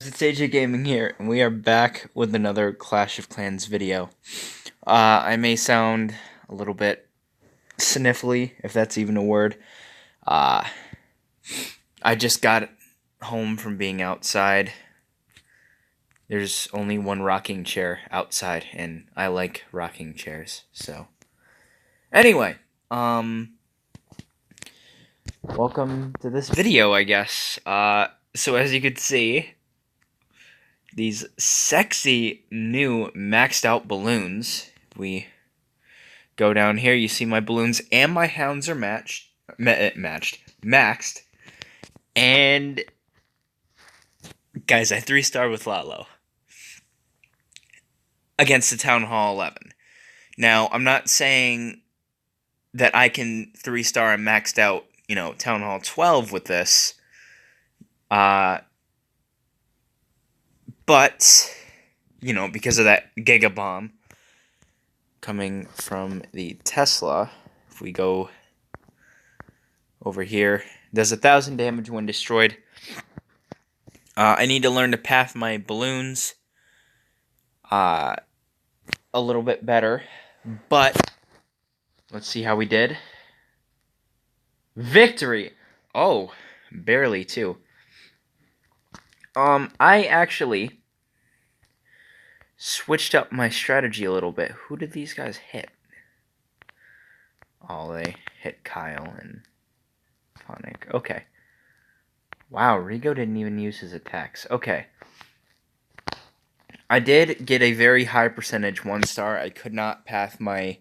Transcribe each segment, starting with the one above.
It's AJ Gaming here, and we are back with another Clash of Clans video. I may sound a little bit sniffly, if that's even a word. Uh, I just got home from being outside. There's only one rocking chair outside, and I like rocking chairs, so. Anyway, welcome to this video, I guess. So as you can see, these sexy new maxed out balloons. We go down here, you see my balloons and my hounds are maxed. And guys, I 3-star with Lalo against the Town Hall 11. Now, I'm not saying that I can 3-star and maxed out, Town Hall 12 with this. But, because of that Giga Bomb coming from the Tesla, if we go over here, does 1,000 damage when destroyed. I need to learn to path my balloons a little bit better, but let's see how we did. Victory! Oh, barely too. I actually switched up my strategy a little bit. Who did these guys hit? Oh, they hit Kyle and Phonic. Okay. Wow, Rigo didn't even use his attacks. Okay. I did get a very high percentage 1-star. I could not path my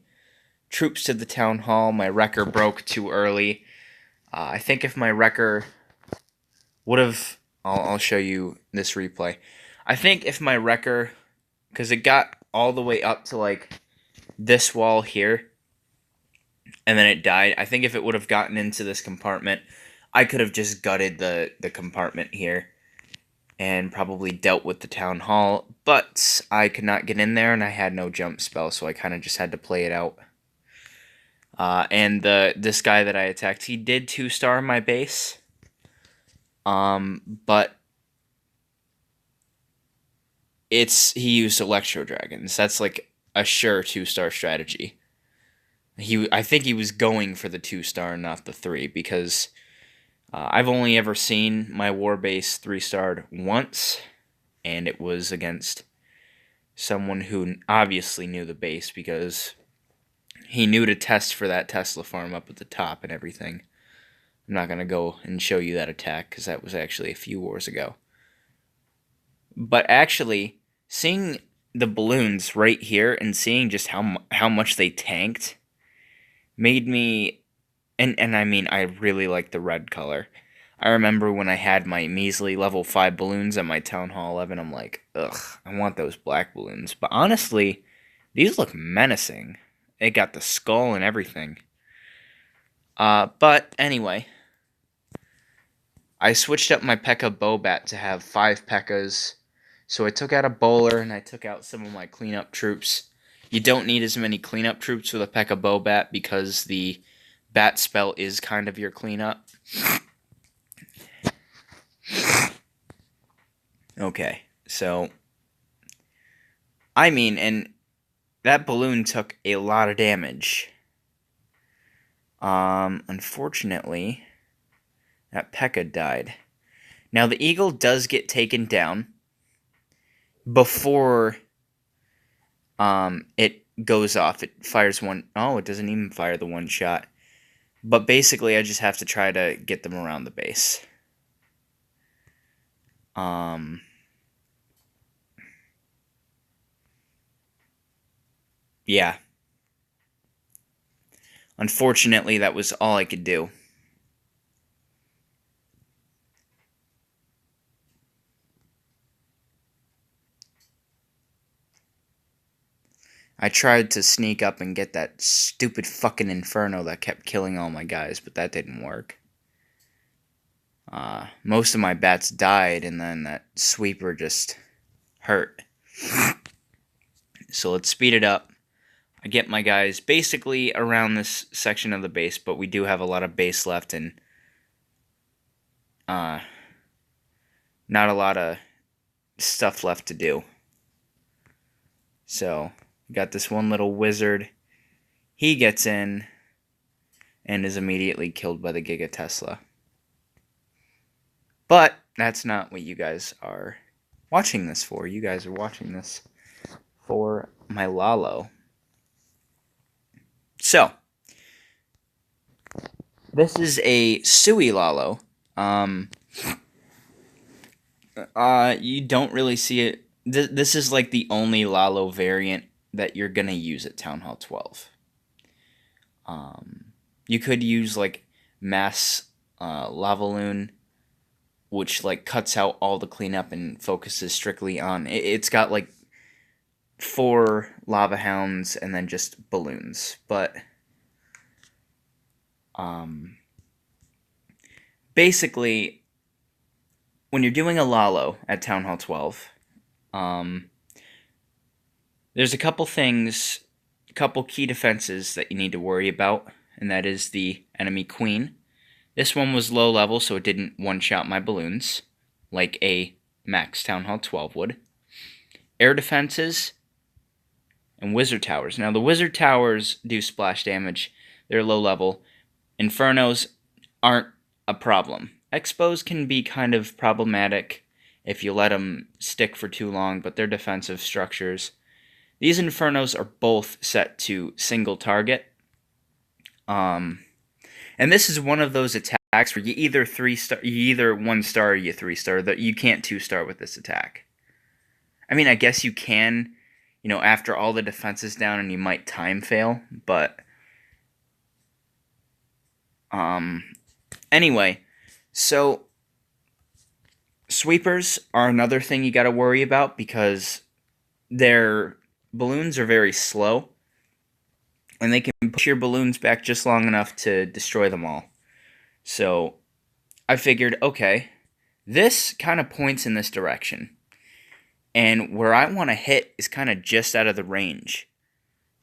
troops to the town hall. My wrecker broke too early. I think if my wrecker would have... I'll show you this replay. I think if my wrecker... Because it got all the way up to, like, this wall here. And then it died. I think if it would have gotten into this compartment, I could have just gutted the compartment here and probably dealt with the town hall, but I could not get in there, and I had no jump spell, so I kind of just had to play it out. And this guy that I attacked, he did 2-star my base, but he used Electro Dragons. That's like a sure 2-star strategy. I think he was going for the 2-star, not the 3, because I've only ever seen my war base 3-starred once, and it was against someone who obviously knew the base because he knew to test for that Tesla farm up at the top and everything. I'm not going to go and show you that attack because that was actually a few wars ago. But actually, seeing the balloons right here and seeing just how much they tanked made me... And I mean, I really like the red color. I remember when I had my measly level 5 balloons at my Town Hall 11, I'm like, ugh, I want those black balloons. But honestly, these look menacing. They got the skull and everything. But anyway, I switched up my P.E.K.K.A. Bobat to have 5 P.E.K.K.A.s. So I took out a bowler and I took out some of my cleanup troops. You don't need as many cleanup troops with a P.E.K.K.A. Bobat because the bat spell is kind of your cleanup. Okay, so I mean, and that balloon took a lot of damage. Unfortunately, that P.E.K.K.A. died. Now the eagle does get taken down before it goes off. It fires one. Oh, it doesn't even fire the one shot. But basically, I just have to try to get them around the base. Yeah. Unfortunately, that was all I could do. I tried to sneak up and get that stupid fucking Inferno that kept killing all my guys, but that didn't work. Most of my bats died, and then that sweeper just hurt. So let's speed it up. I get my guys basically around this section of the base, but we do have a lot of base left, and not a lot of stuff left to do. So, got this one little wizard. He gets in and is immediately killed by the Giga Tesla. But that's not what you guys are watching this for. You guys are watching this for my Lalo. So, this is a Sui Lalo. You don't really see it. This is like the only Lalo variant that you're gonna use at Town Hall 12. You could use like Mass Lavaloon, which like cuts out all the cleanup and focuses strictly on. It's got like 4 lava hounds and then just balloons, but basically, when you're doing a Lalo at Town Hall 12, there's a couple things, a couple key defenses that you need to worry about, and that is the enemy queen. This one was low level, so it didn't one-shot my balloons, like a max Town Hall 12 would. Air defenses, and wizard towers. Now, the wizard towers do splash damage. They're low level. Infernos aren't a problem. Expos can be kind of problematic if you let them stick for too long, but they're defensive structures. These Infernos are both set to single target. And this is one of those attacks where you either 3-star, you either 1-star or you 3-star. That you can't 2-star with this attack. I mean, I guess you can, after all the defenses down, and you might time fail, but anyway, so sweepers are another thing you got to worry about because their balloons are very slow, and they can push your balloons back just long enough to destroy them all. So I figured, okay, this kind of points in this direction, and where I want to hit is kind of just out of the range.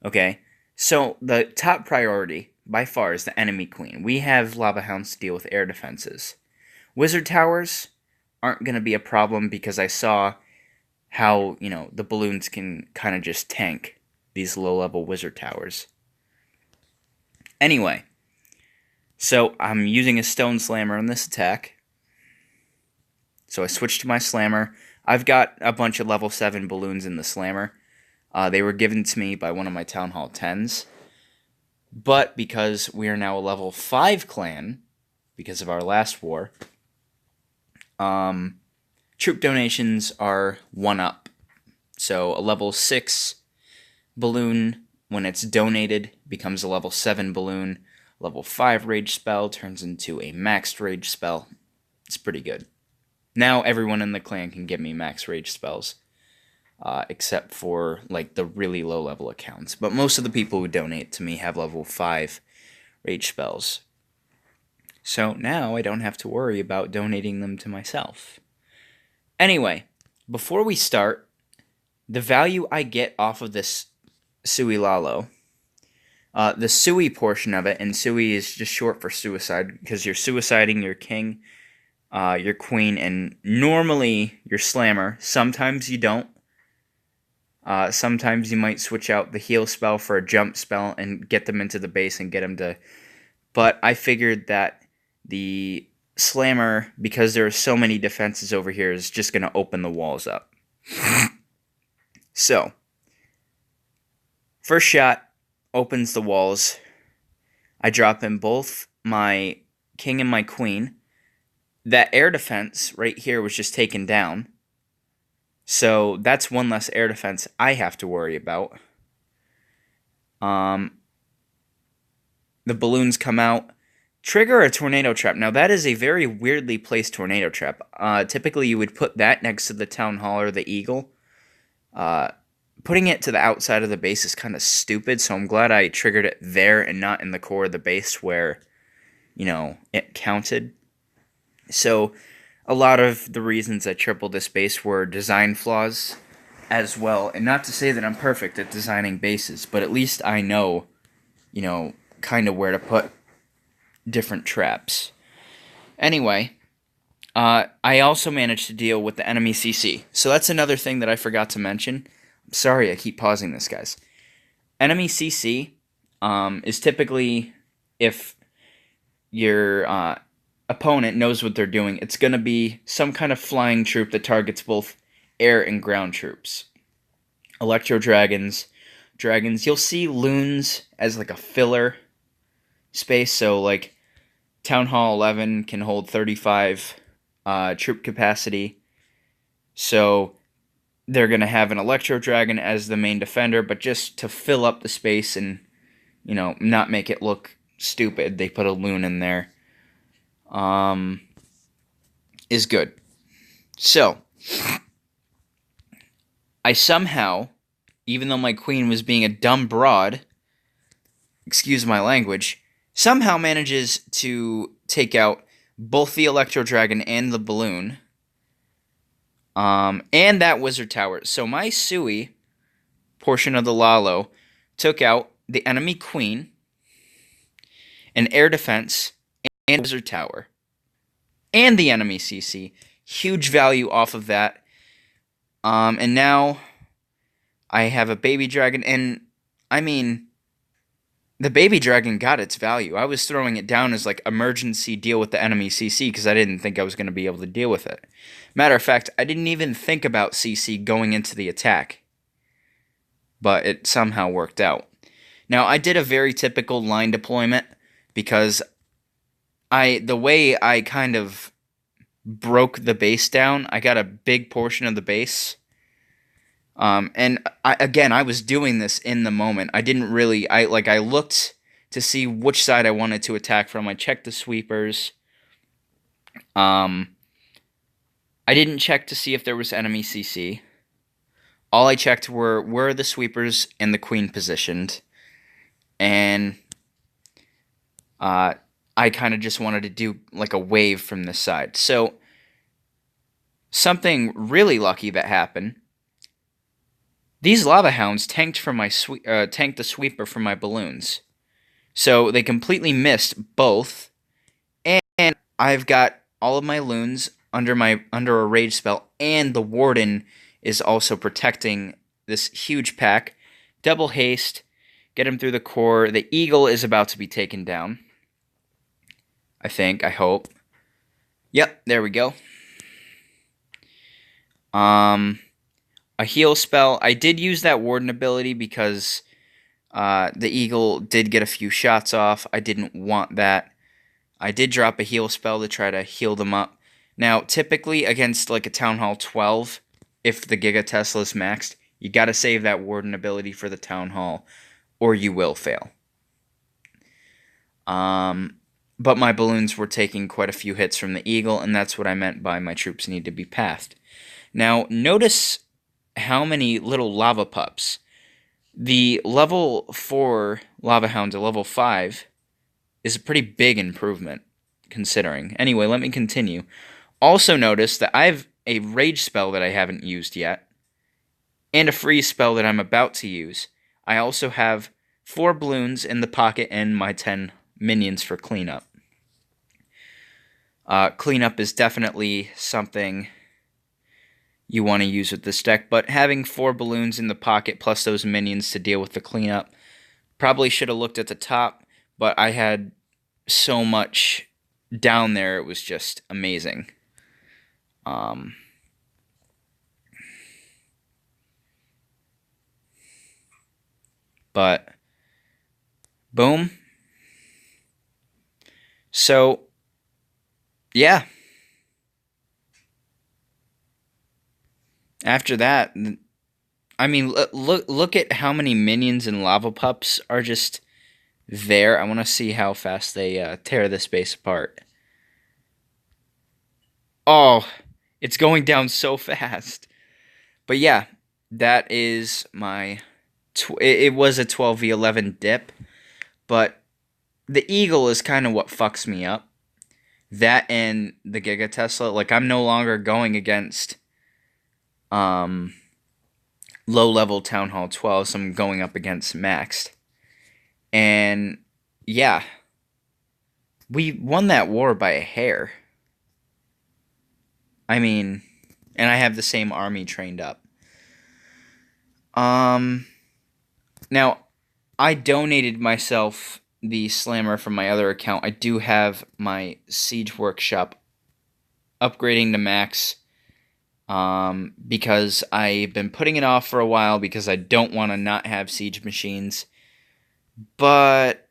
Okay, so the top priority by far is the enemy queen. We have lava hounds to deal with air defenses. Wizard towers aren't going to be a problem because I saw how, the balloons can kind of just tank these low-level wizard towers. Anyway, so I'm using a stone slammer in this attack. So I switched to my slammer. I've got a bunch of level 7 balloons in the slammer. They were given to me by one of my Town Hall 10s. But because we are now a level 5 clan, because of our last war, troop donations are 1-up. So a level 6 balloon, when it's donated, becomes a level 7 balloon. Level 5 rage spell turns into a maxed rage spell. It's pretty good. Now everyone in the clan can give me max rage spells, except for like the really low level accounts. But most of the people who donate to me have level 5 rage spells. So now I don't have to worry about donating them to myself. Anyway, before we start, the value I get off of this Sui Lalo, the Sui portion of it, and Sui is just short for suicide, because you're suiciding your king, your queen, and normally your slammer. Sometimes you don't. Sometimes you might switch out the heal spell for a jump spell and get them into the base and get them to... But I figured that the slammer, because there are so many defenses over here, is just going to open the walls up. So, first shot opens the walls. I drop in both my king and my queen. That air defense right here was just taken down. So that's one less air defense I have to worry about. The balloons come out. Trigger a tornado trap. Now that is a very weirdly placed tornado trap. Typically you would put that next to the town hall or the eagle. Putting it to the outside of the base is kind of stupid, so I'm glad I triggered it there and not in the core of the base where, it counted. So a lot of the reasons I tripled this base were design flaws as well. And not to say that I'm perfect at designing bases, but at least I know, kind of where to put different traps. Anyway, I also managed to deal with the enemy CC. So that's another thing that I forgot to mention. I'm sorry, I keep pausing this, guys. Enemy CC is typically, if your opponent knows what they're doing, it's going to be some kind of flying troop that targets both air and ground troops. Electro dragons, you'll see loons as like a filler space. So like Town Hall 11 can hold 35 troop capacity. So they're going to have an Electro Dragon as the main defender, but just to fill up the space and, not make it look stupid, they put a loon in there. Is good. So, I somehow, even though my queen was being a dumb broad, excuse my language, somehow manages to take out both the Electro Dragon and the balloon. And that Wizard Tower. So my Sui portion of the Lalo took out the enemy queen, an air defense, and Wizard Tower. And the enemy CC. Huge value off of that. And now I have a baby dragon, and I mean, the baby dragon got its value. I was throwing it down as like emergency deal with the enemy CC because I didn't think I was going to be able to deal with it. Matter of fact, I didn't even think about CC going into the attack, but it somehow worked out. Now, I did a very typical line deployment because the way I kind of broke the base down, I got a big portion of the base. And I was doing this in the moment. I didn't really, I looked to see which side I wanted to attack from. I checked the sweepers. I didn't check to see if there was enemy CC. All I checked were the sweepers and the queen positioned. And, I kind of just wanted to do like a wave from this side. So, something really lucky that happened. These lava hounds tanked the sweeper from my balloons. So they completely missed both. And I've got all of my loons under a rage spell, and the warden is also protecting this huge pack. Double haste, get him through the core. The eagle is about to be taken down. I hope. Yep, there we go. A heal spell. I did use that warden ability because the eagle did get a few shots off. I didn't want that. I did drop a heal spell to try to heal them up. Now, typically against like a Town Hall 12, if the Giga Tesla is maxed, you gotta save that warden ability for the Town Hall, or you will fail. But my balloons were taking quite a few hits from the eagle, and that's what I meant by my troops need to be pathed. Now, notice how many little lava pups. The level 4 lava hound to level 5 is a pretty big improvement, considering. Anyway, let me continue. Also notice that I have a rage spell that I haven't used yet, and a freeze spell that I'm about to use. I also have 4 balloons in the pocket and my 10 minions for cleanup. Cleanup is definitely something you want to use with this deck, but having 4 balloons in the pocket plus those minions to deal with the cleanup, probably should have looked at the top, but I had so much down there, it was just amazing. But boom. So yeah. After that, I mean, look at how many minions and lava pups are just there. I want to see how fast they tear this base apart. Oh, it's going down so fast. But yeah, that is my... it was a 12v11 dip, but the eagle is kind of what fucks me up. That and the Giga Tesla, like I'm no longer going against low-level Town Hall 12, so I'm going up against maxed. And yeah, we won that war by a hair. I mean, and I have the same army trained up. Um, Now, I donated myself the slammer from my other account. I do have my Siege Workshop upgrading to max, because I've been putting it off for a while because I don't want to not have siege machines. But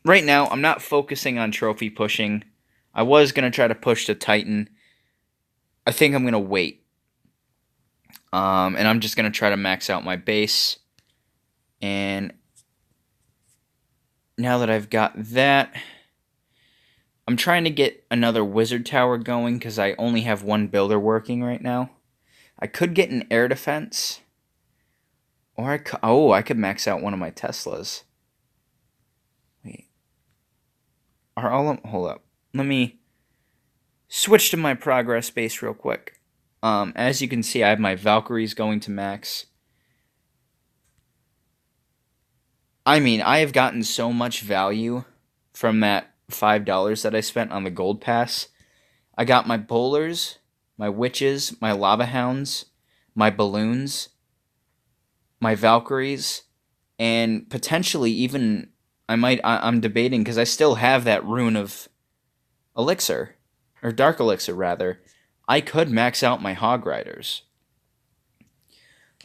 right now, I'm not focusing on trophy pushing. I was going to try to push to Titan. I think I'm going to wait. And I'm just going to try to max out my base. And now that I've got that, I'm trying to get another wizard tower going because I only have one builder working right now. I could get an air defense. Or I could max out one of my Teslas. Wait. Hold up. Let me switch to my progress base real quick. As you can see, I have my Valkyries going to max. I mean, I have gotten so much value from that $5 that I spent on the gold pass. I got my bowlers, my witches, my lava hounds, my balloons, my Valkyries, and potentially even I'm debating because I still have that rune of elixir, or dark elixir rather. I could max out my hog riders.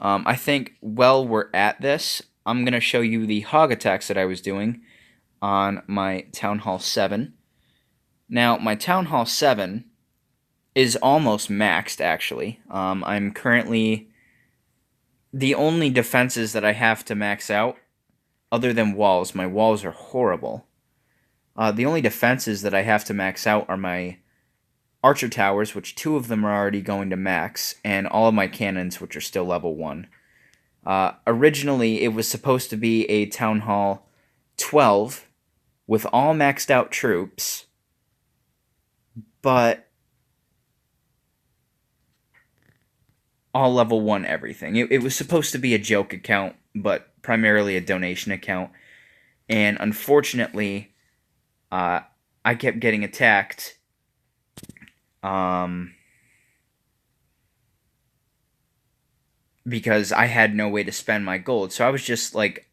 I think while we're at this, I'm gonna show you the hog attacks that I was doing on my Town Hall 7. Now, my Town Hall 7 is almost maxed, actually. I'm currently... The only defenses that I have to max out, other than walls, my walls are horrible. The only defenses that I have to max out are my archer towers, which 2 of them are already going to max, and all of my cannons, which are still level 1. Originally, it was supposed to be a Town Hall 12 with all maxed out troops, but all level 1 everything. It was supposed to be a joke account, but primarily a donation account. And unfortunately, I kept getting attacked. Because I had no way to spend my gold. So I was just like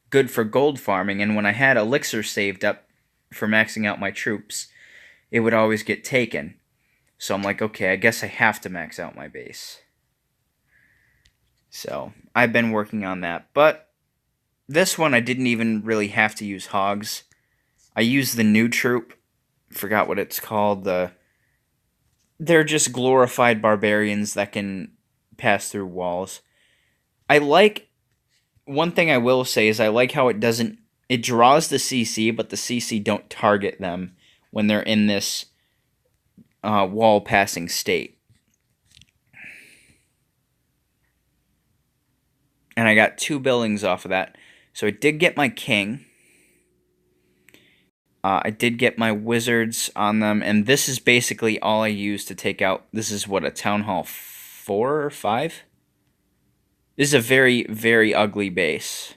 good for gold farming, and when I had elixir saved up for maxing out my troops, it would always get taken. So I'm like, okay, I guess I have to max out my base. So I've been working on that. But this one I didn't even really have to use hogs. I used the new troop. Forgot what it's called. They're just glorified barbarians that can pass through walls. One thing I will say is I like how it draws the CC, but the CC don't target them when they're in this wall passing state. And I got 2 buildings off of that. So I did get my king. I did get my wizards on them, and this is basically all I use to take out. This is what, a Town Hall 4 or 5? This is a very, very ugly base.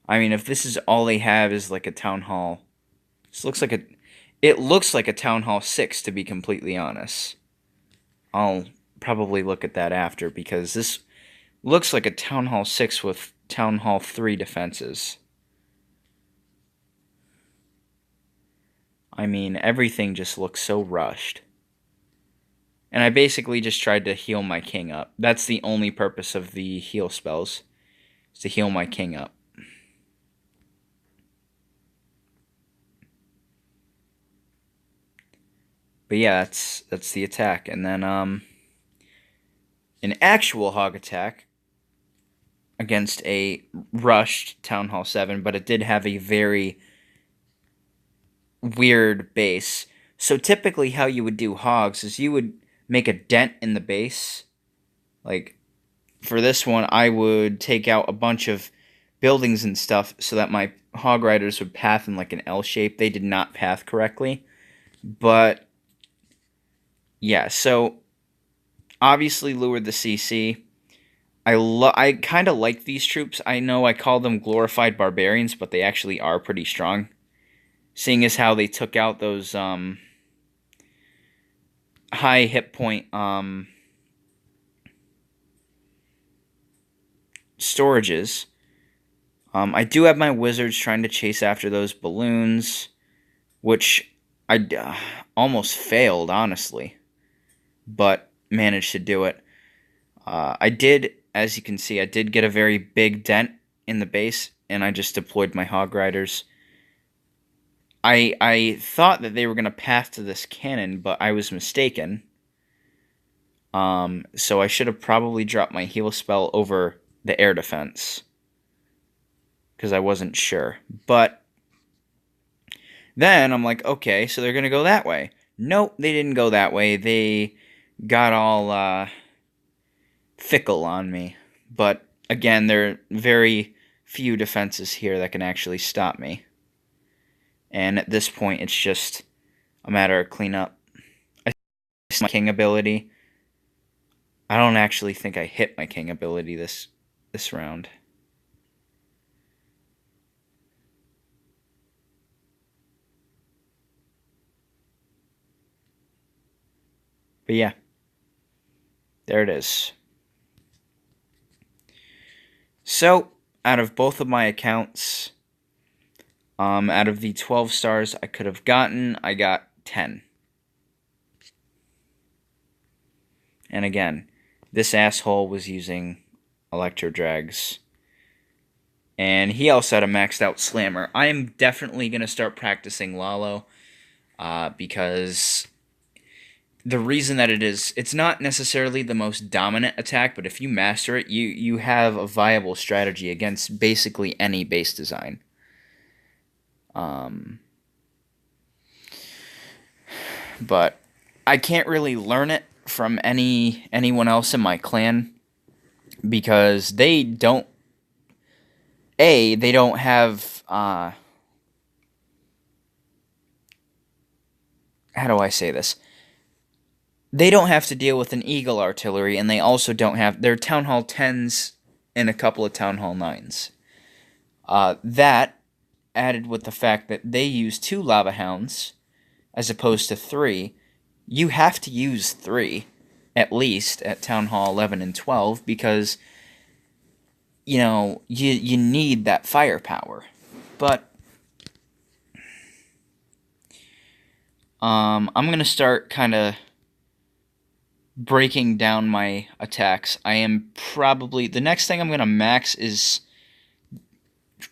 I mean, if this is all they have is like a Town Hall... It looks like a Town Hall 6, to be completely honest. I'll probably look at that after, because this looks like a Town Hall 6 with Town Hall 3 defenses. I mean, everything just looks so rushed. And I basically just tried to heal my king up. That's the only purpose of the heal spells, is to heal my king up. But yeah, that's the attack. And then an actual hog attack against a rushed Town Hall 7, but it did have a very weird base. So typically how you would do hogs is you would make a dent in the base. Like, for this one, I would take out a bunch of buildings and stuff so that my hog riders would path in like an L shape. They did not path correctly. But yeah, so obviously lured the CC. I kind of like these troops. I know I call them glorified barbarians, but they actually are pretty strong. Seeing as how they took out those high hit point storages. I do have my wizards trying to chase after those balloons, which I almost failed, honestly, but managed to do it. I did, as you can see, I did get a very big dent in the base, and I just deployed my hog riders. I thought that they were going to path to this cannon, but I was mistaken. So I should have probably dropped my heal spell over the air defense, because I wasn't sure. But then I'm like, okay, so they're going to go that way. Nope, they didn't go that way. They got all fickle on me. But again, there are very few defenses here that can actually stop me. And at this point, it's just a matter of cleanup. I my king ability. I don't actually think I hit my king ability this round. But yeah, there it is. So, out of both of my accounts, out of the 12 stars I could have gotten, I got 10. And again, this asshole was using Electro Drags. And he also had a maxed out Slammer. I am definitely going to start practicing Lalo, because the reason that it's not necessarily the most dominant attack, but if you master it, you have a viable strategy against basically any base design. But I can't really learn it from anyone else in my clan, because they don't have how do I say this? They don't have to deal with an Eagle artillery, and they also don't have their Town Hall 10s and a couple of Town Hall 9s. That, added with the fact that they use 2 Lava Hounds as opposed to 3, you have to use 3, at least, at Town Hall 11 and 12, because, you need that firepower. But I'm going to start kind of breaking down my attacks. I am probably... The next thing I'm going to max is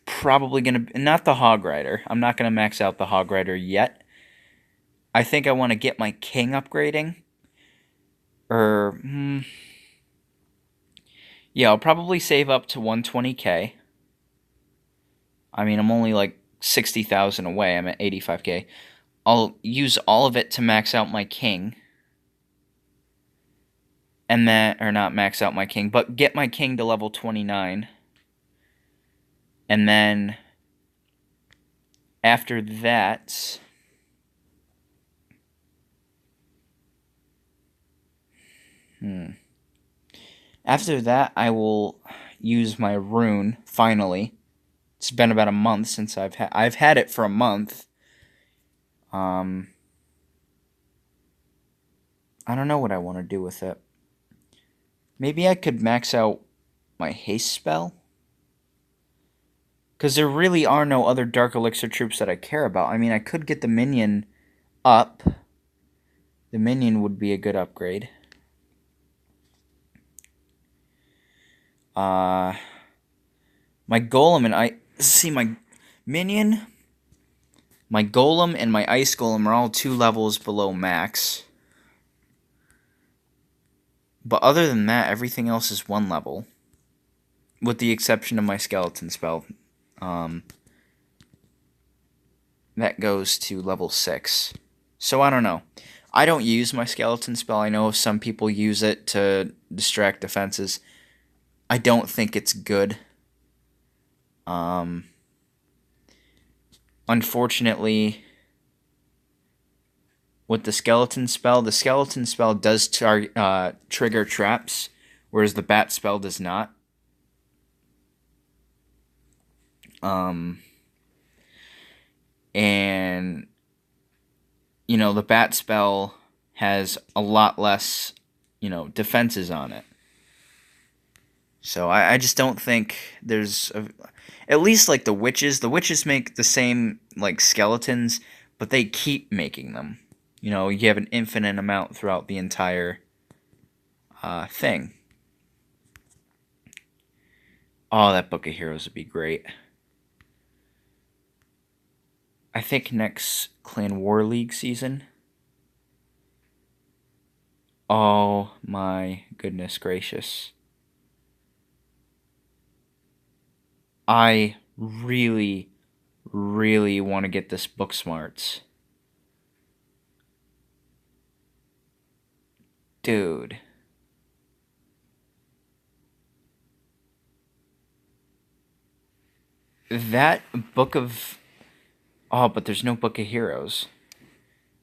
probably going to... Not the Hog Rider. I'm not going to max out the Hog Rider yet. I think I want to get my King upgrading. Yeah, I'll probably save up to 120k. I mean, I'm only like 60,000 away. I'm at 85k. I'll use all of it to max out my King. And then, or not max out my King, but get my King to level 29. And then, after that, after that, I will use my rune, finally. It's been about a month since I've had it for a month. I don't know what I want to do with it. Maybe I could max out my haste spell? Because there really are no other Dark Elixir troops that I care about. I mean, I could get the minion up. The minion would be a good upgrade. My golem and my minion, my golem and my ice golem are all 2 levels below max. But other than that, everything else is 1 level. With the exception of my skeleton spell. That goes to level 6. So I don't know. I don't use my skeleton spell. I know some people use it to distract defenses. I don't think it's good. Unfortunately, with the skeleton spell does trigger traps, whereas the bat spell does not. And the bat spell has a lot less, defenses on it. So I just don't think there's at least like the witches. The witches make the same like skeletons, but they keep making them. You have an infinite amount throughout the entire thing. Oh, that Book of Heroes would be great. I think next Clan War League season. Oh my goodness gracious. I really, really want to get this book smarts. Dude. That book of... Oh, but there's no Book of Heroes.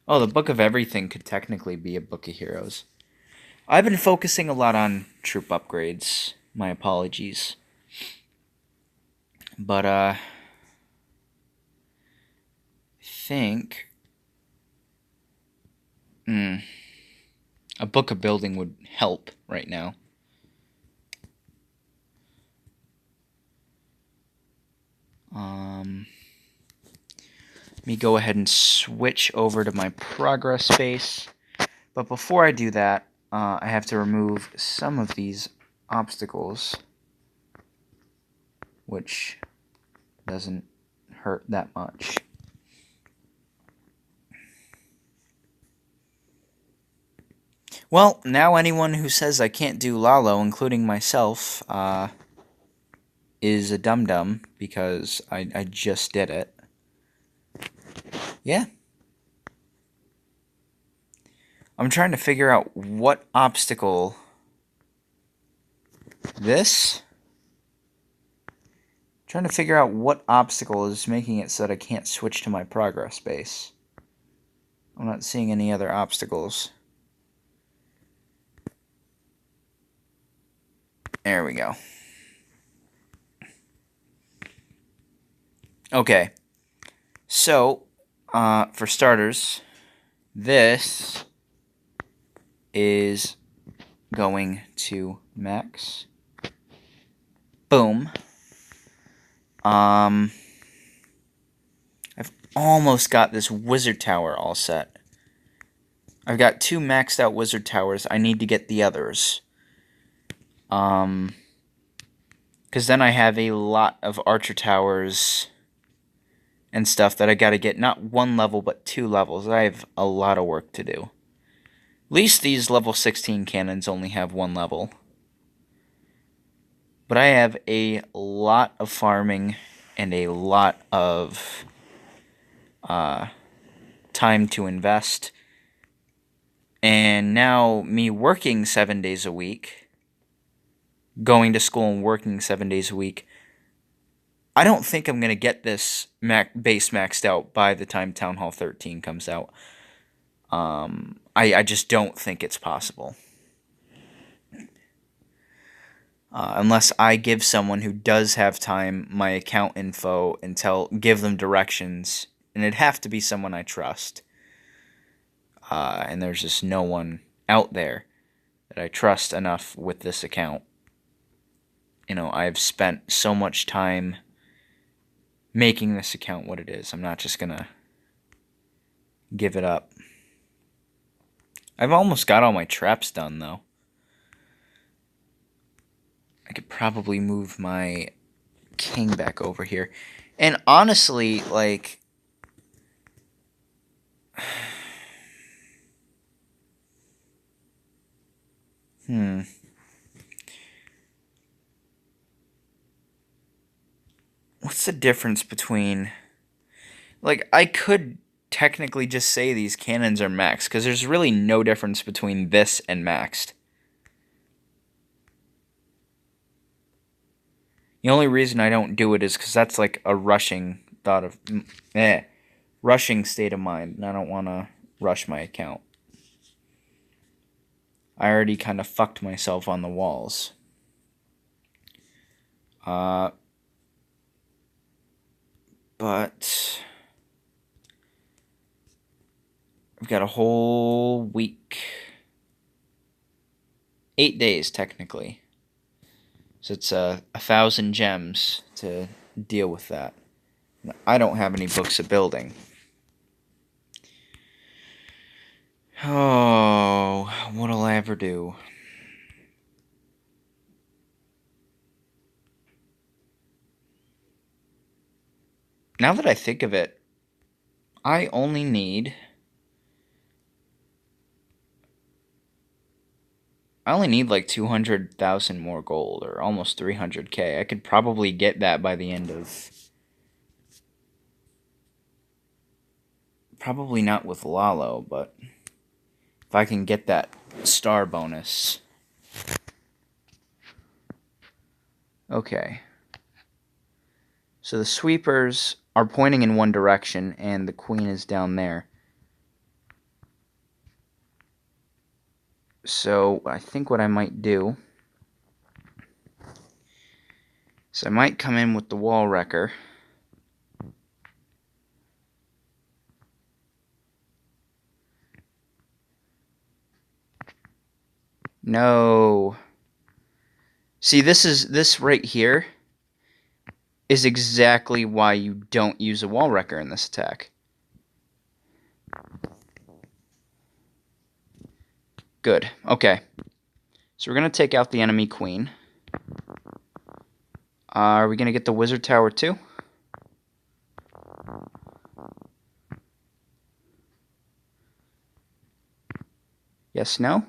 Oh, the Book of Everything could technically be a Book of Heroes. I've been focusing a lot on troop upgrades. My apologies. But, I think... a Book of Building would help right now. Let me go ahead and switch over to my progress space. But before I do that, I have to remove some of these obstacles, which doesn't hurt that much. Well, now anyone who says I can't do Lalo, including myself, is a dum-dum, because I just did it. Yeah. I'm trying to figure out what obstacle... This? Trying to figure out what obstacle is making it so that I can't switch to my progress space. I'm not seeing any other obstacles. There we go. Okay. So, for starters, this is going to max. Boom. I've almost got this wizard tower all set. I've got 2 maxed out wizard towers. I need to get the others. Because then I have a lot of archer towers and stuff that I gotta get, not 1 level, but 2 levels. I have a lot of work to do. At least these level 16 cannons only have 1 level. But I have a lot of farming and a lot of time to invest. And now me working 7 days a week, going to school and working 7 days a week, I don't think I'm going to get this base maxed out by the time Town Hall 13 comes out. I just don't think it's possible. Unless I give someone who does have time my account info and give them directions. And it'd have to be someone I trust. And there's just no one out there that I trust enough with this account. I've spent so much time making this account what it is. I'm not just gonna give it up. I've almost got all my traps done, though. I could probably move my king back over here. And honestly, like... What's the difference between... Like, I could technically just say these cannons are maxed, because there's really no difference between this and maxed. The only reason I don't do it is because that's like a rushing rushing state of mind, and I don't want to rush my account. I already kind of fucked myself on the walls. But We've got a whole week. 8 days, technically. So it's 1,000 gems to deal with that. I don't have any books of building. Oh, what'll I ever do? Now that I think of it, I only need... like 200,000 more gold, or almost 300k. I could probably get that by the end of... Probably not with Lalo, but if I can get that star bonus. Okay. So the sweepers are pointing in one direction, and the queen is down there. So I think what I might do is I might come in with the wall wrecker. No. See, this right here is exactly why you don't use a wall wrecker in this attack. Good. Okay. So we're going to take out the enemy queen. Are we going to get the wizard tower too? Yes, no?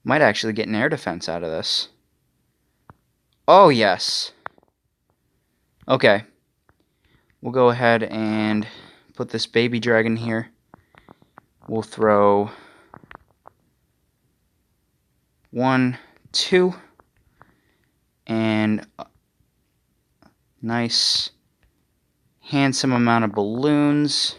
Might actually get an air defense out of this. Oh, yes. Okay. We'll go ahead and put this baby dragon here. We'll throw 1, 2, and a nice, handsome amount of balloons.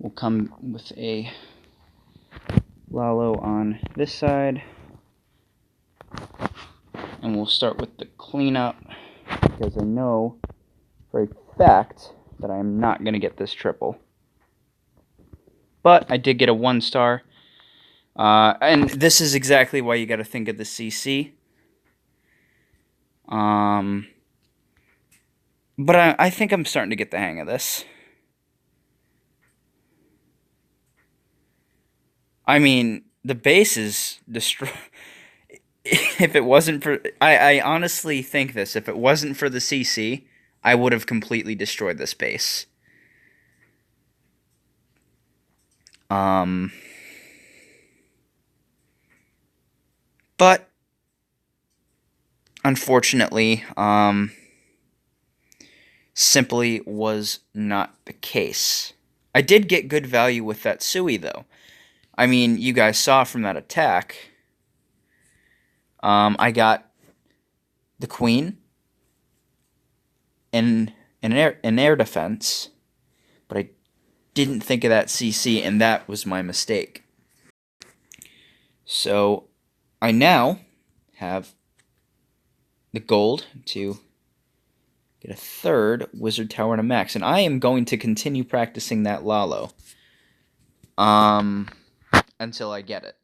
We'll come with a Lalo on this side. And we'll start with the cleanup, because I know for a fact that I'm not going to get this triple. But I did get a 1 star. And this is exactly why you got to think of the CC. But I think I'm starting to get the hang of this. I mean, the base is destroyed. If it wasn't for... I honestly think this. If it wasn't for the CC, I would have completely destroyed this base. But, unfortunately, simply was not the case. I did get good value with that Sui, though. I mean, you guys saw from that attack, I got the queen and an air defense, but I didn't think of that CC, and that was my mistake. So I now have the gold to get a 3rd wizard tower and a max, and I am going to continue practicing that Lalo until I get it.